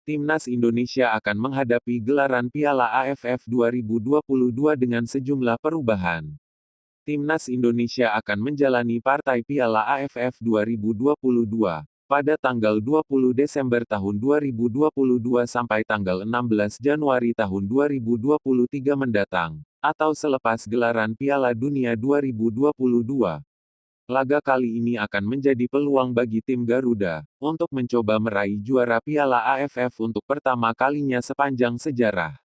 Timnas Indonesia akan menghadapi gelaran Piala AFF 2022 dengan sejumlah perubahan. Timnas Indonesia akan menjalani partai Piala AFF 2022 pada tanggal 20 Desember tahun 2022 sampai tanggal 16 Januari tahun 2023 mendatang, atau selepas gelaran Piala Dunia 2022. Laga kali ini akan menjadi peluang bagi tim Garuda untuk mencoba meraih juara Piala AFF untuk pertama kalinya sepanjang sejarah.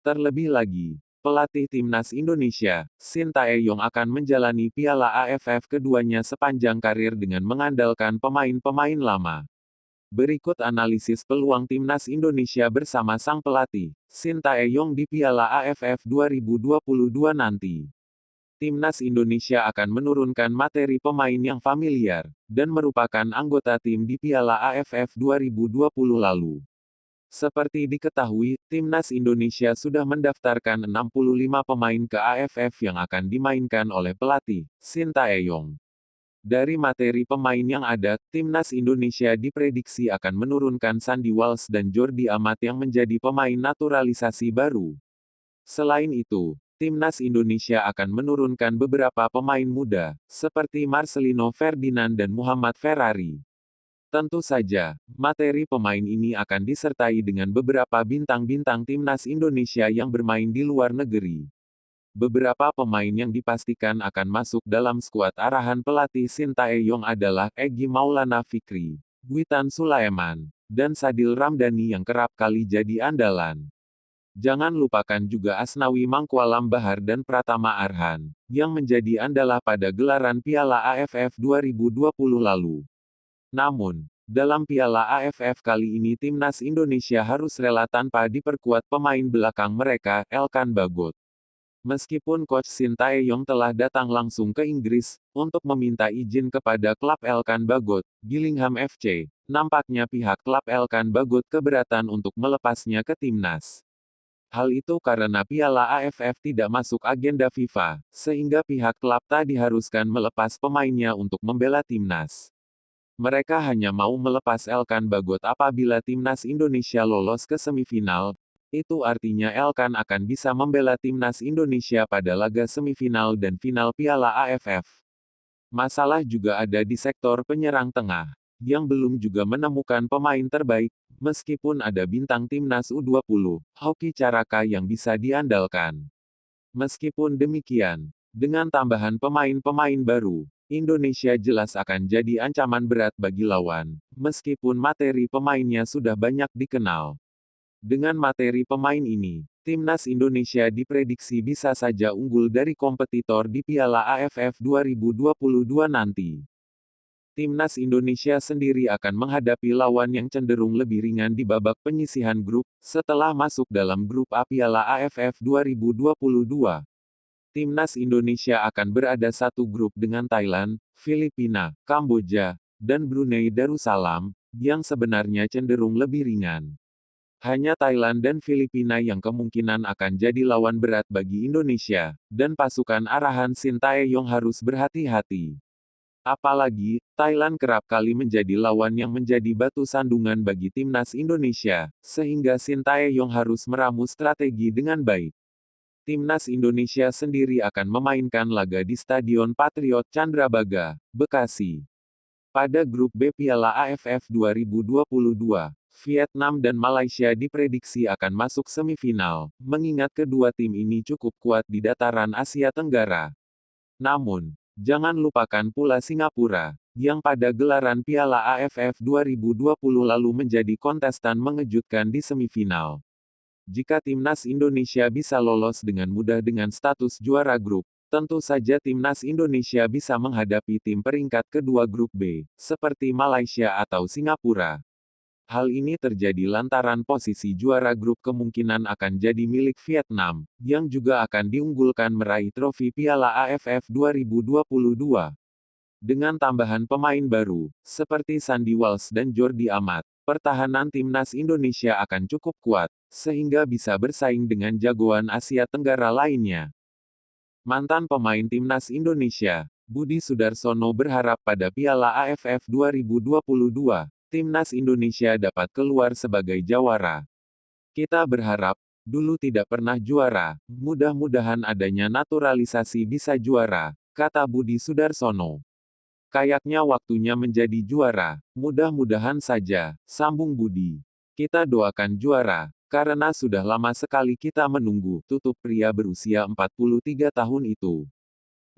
Terlebih lagi, pelatih timnas Indonesia, Sintayong akan menjalani Piala AFF keduanya sepanjang karir dengan mengandalkan pemain-pemain lama. Berikut analisis peluang timnas Indonesia bersama sang pelatih, Sintayong di Piala AFF 2022 nanti. Timnas Indonesia akan menurunkan materi pemain yang familiar, dan merupakan anggota tim di Piala AFF 2020 lalu. Seperti diketahui, Timnas Indonesia sudah mendaftarkan 65 pemain ke AFF yang akan dimainkan oleh pelatih, Sintayong. Dari materi pemain yang ada, Timnas Indonesia diprediksi akan menurunkan Sandy Walsh dan Jordi Amat yang menjadi pemain naturalisasi baru. Selain itu, Timnas Indonesia akan menurunkan beberapa pemain muda, seperti Marcelino Ferdinand dan Muhammad Ferrari. Tentu saja, materi pemain ini akan disertai dengan beberapa bintang-bintang Timnas Indonesia yang bermain di luar negeri. Beberapa pemain yang dipastikan akan masuk dalam skuad arahan pelatih Sintayong adalah Egy Maulana Fikri, Witan Sulaiman, dan Sadil Ramdhani yang kerap kali jadi andalan. Jangan lupakan juga Asnawi Mangkualam Bahar dan Pratama Arhan, yang menjadi andalah pada gelaran Piala AFF 2020 lalu. Namun, dalam Piala AFF kali ini Timnas Indonesia harus rela tanpa diperkuat pemain belakang mereka, Elkan Bagot. Meskipun Coach Sintayong telah datang langsung ke Inggris, untuk meminta izin kepada klub Elkan Bagot, Gillingham FC, nampaknya pihak klub Elkan Bagot keberatan untuk melepasnya ke Timnas. Hal itu karena Piala AFF tidak masuk agenda FIFA, sehingga pihak klub tak diharuskan melepas pemainnya untuk membela timnas. Mereka hanya mau melepas Elkan Bagot apabila timnas Indonesia lolos ke semifinal. Itu artinya Elkan akan bisa membela timnas Indonesia pada laga semifinal dan final Piala AFF. Masalah juga ada di sektor penyerang tengah, yang belum juga menemukan pemain terbaik, meskipun ada bintang timnas U20, Hoki Caraka yang bisa diandalkan. Meskipun demikian, dengan tambahan pemain-pemain baru, Indonesia jelas akan jadi ancaman berat bagi lawan, meskipun materi pemainnya sudah banyak dikenal. Dengan materi pemain ini, Timnas Indonesia diprediksi bisa saja unggul dari kompetitor di Piala AFF 2022 nanti. Timnas Indonesia sendiri akan menghadapi lawan yang cenderung lebih ringan di babak penyisihan grup, setelah masuk dalam grup A Piala AFF 2022. Timnas Indonesia akan berada satu grup dengan Thailand, Filipina, Kamboja, dan Brunei Darussalam, yang sebenarnya cenderung lebih ringan. Hanya Thailand dan Filipina yang kemungkinan akan jadi lawan berat bagi Indonesia, dan pasukan arahan Sintayong harus berhati-hati. Apalagi, Thailand kerap kali menjadi lawan yang menjadi batu sandungan bagi timnas Indonesia, sehingga Sintayong harus meramu strategi dengan baik. Timnas Indonesia sendiri akan memainkan laga di Stadion Patriot Candrabaga, Bekasi. Pada grup B Piala AFF 2022, Vietnam dan Malaysia diprediksi akan masuk semifinal, mengingat kedua tim ini cukup kuat di dataran Asia Tenggara. Namun, jangan lupakan pula Singapura, yang pada gelaran Piala AFF 2020 lalu menjadi kontestan mengejutkan di semifinal. Jika timnas Indonesia bisa lolos dengan mudah dengan status juara grup, tentu saja timnas Indonesia bisa menghadapi tim peringkat kedua grup B, seperti Malaysia atau Singapura. Hal ini terjadi lantaran posisi juara grup kemungkinan akan jadi milik Vietnam, yang juga akan diunggulkan meraih trofi Piala AFF 2022. Dengan tambahan pemain baru, seperti Sandy Walsh dan Jordi Amat, pertahanan timnas Indonesia akan cukup kuat, sehingga bisa bersaing dengan jagoan Asia Tenggara lainnya. Mantan pemain timnas Indonesia, Budi Sudarsono berharap pada Piala AFF 2022, Timnas Indonesia dapat keluar sebagai jawara. Kita berharap, dulu tidak pernah juara, mudah-mudahan adanya naturalisasi bisa juara, kata Budi Sudarsono. Kayaknya waktunya menjadi juara, mudah-mudahan saja, sambung Budi. Kita doakan juara, karena sudah lama sekali kita menunggu, tutup pria berusia 43 tahun itu.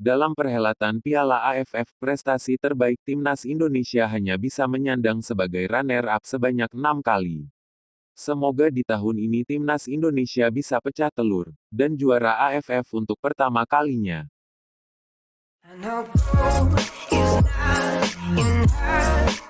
Dalam perhelatan Piala AFF, prestasi terbaik Timnas Indonesia hanya bisa menyandang sebagai runner-up sebanyak 6 kali. Semoga di tahun ini Timnas Indonesia bisa pecah telur, dan juara AFF untuk pertama kalinya. I know gold is not enough.